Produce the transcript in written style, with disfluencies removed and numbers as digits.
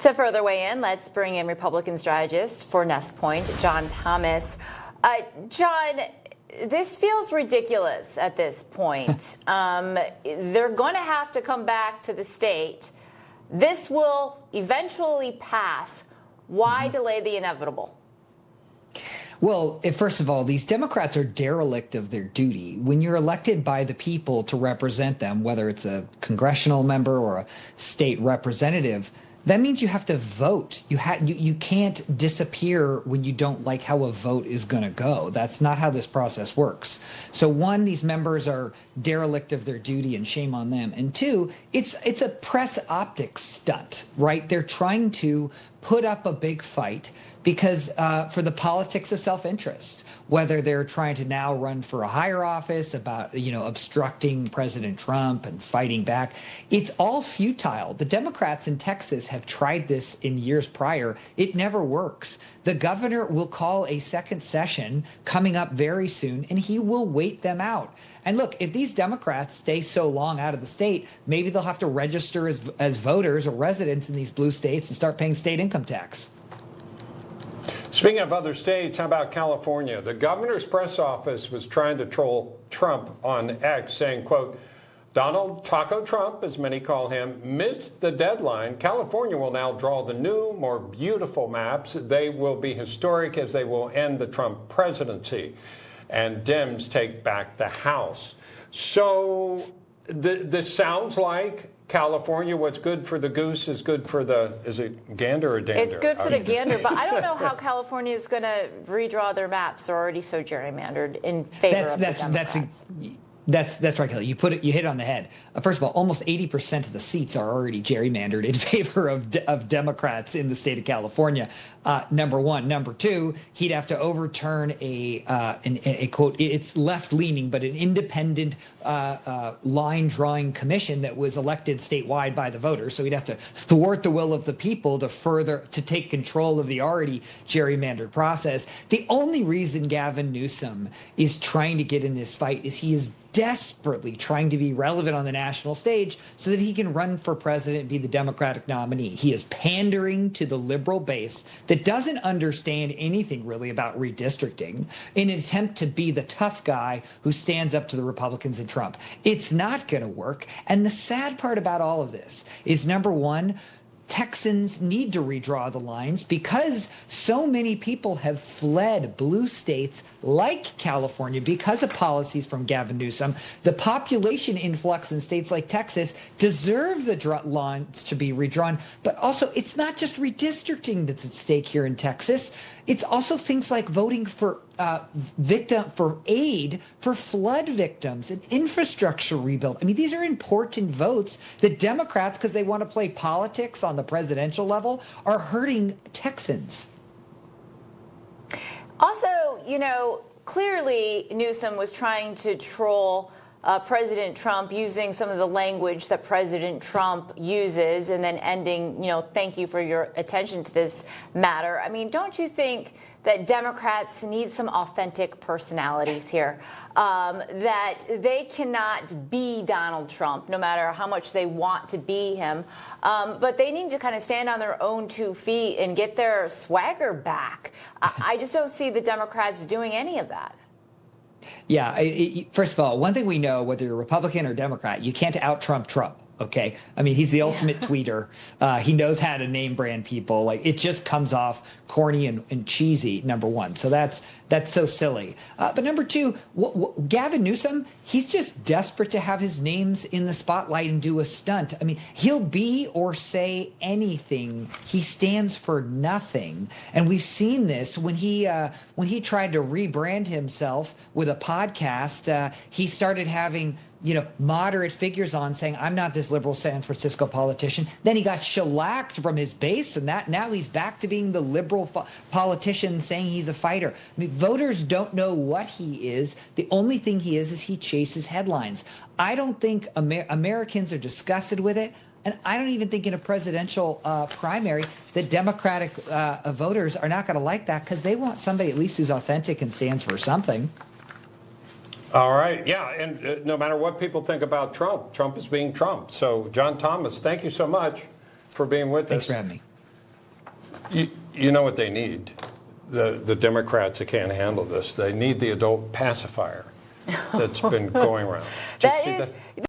To further weigh in, let's bring in Republican strategist for Nestpoint, John Thomas. John, this feels ridiculous at this point. They're going to have to come back to the state. This will eventually pass. Why delay the inevitable? Well, first of all, these Democrats are derelict of their duty. When you're elected by the people to represent them, whether it's a congressional member or a state representative, that means you have to vote. You can't disappear when you don't like how a vote is going to go. That's not how this process works. So one, these members are derelict of their duty and shame on them. And two, it's a press optics stunt, right? They're trying to put up a big fight because for the politics of self-interest, whether they're trying to now run for a higher office about, obstructing President Trump and fighting back, it's all futile. The Democrats in Texas have tried this in years prior. It never works. The governor will call a second session coming up very soon, and he will wait them out. And look, if these Democrats stay so long out of the state, maybe they'll have to register as voters or residents in these blue states and start paying state income tax. Speaking of other states, how about California? The governor's press office was trying to troll Trump on X, saying, quote, Donald Taco Trump, as many call him, missed the deadline. California will now draw the new, more beautiful maps. They will be historic as they will end the Trump presidency. And Dems take back the House. So this sounds like California, what's good for the goose is good for is it gander or dander? It's good for the gander, but I don't know how California is going to redraw their maps. They're already so gerrymandered in favor of the Democrats. That's right, Kelly. You hit it on the head. First of all, almost 80% of the seats are already gerrymandered in favor of Democrats in the state of California. Number one. Number two, he'd have to overturn a quote. It's left leaning, but an independent line drawing commission that was elected statewide by the voters. So he'd have to thwart the will of the people to take control of the already gerrymandered process. The only reason Gavin Newsom is trying to get in this fight is he is desperately trying to be relevant on the national stage so that he can run for president and be the Democratic nominee. He is pandering to the liberal base that doesn't understand anything really about redistricting in an attempt to be the tough guy who stands up to the Republicans and Trump. It's not going to work. And the sad part about all of this is, number one, Texans need to redraw the lines because so many people have fled blue states like California because of policies from Gavin Newsom. The population influx in states like Texas deserve the lines to be redrawn. But also, it's not just redistricting that's at stake here in Texas. It's also things like voting for aid for flood victims and infrastructure rebuild. I mean, these are important votes that Democrats, because they want to play politics on the presidential level, are hurting Texans. Also, clearly Newsom was trying to troll President Trump using some of the language that President Trump uses and then ending, thank you for your attention to this matter. I mean, don't you think that Democrats need some authentic personalities here, that they cannot be Donald Trump, no matter how much they want to be him, but they need to kind of stand on their own 2 feet and get their swagger back. I just don't see the Democrats doing any of that. Yeah. First of all, one thing we know, whether you're Republican or Democrat, you can't out-Trump Trump. Okay. I mean, he's the ultimate tweeter. He knows how to name brand people. Like, it just comes off corny and cheesy, number one. So that's so silly. But number two, Gavin Newsom, he's just desperate to have his names in the spotlight and do a stunt. I mean, he'll be or say anything. He stands for nothing. And we've seen this when he tried to rebrand himself with a podcast. He started having moderate figures on saying, I'm not this liberal San Francisco politician. Then he got shellacked from his base, and now he's back to being the liberal politician saying he's a fighter. I mean, voters don't know what he is. The only thing he is he chases headlines. I don't think Americans are disgusted with it. And I don't even think in a presidential primary that Democratic voters are not going to like that, because they want somebody at least who's authentic and stands for something. All right. Yeah. And no matter what people think about Trump, Trump is being Trump. So, John Thomas, thank you so much for being with us. Thanks for having me. You know what they need? The Democrats that can't handle this, they need the adult pacifier that's been going around. That is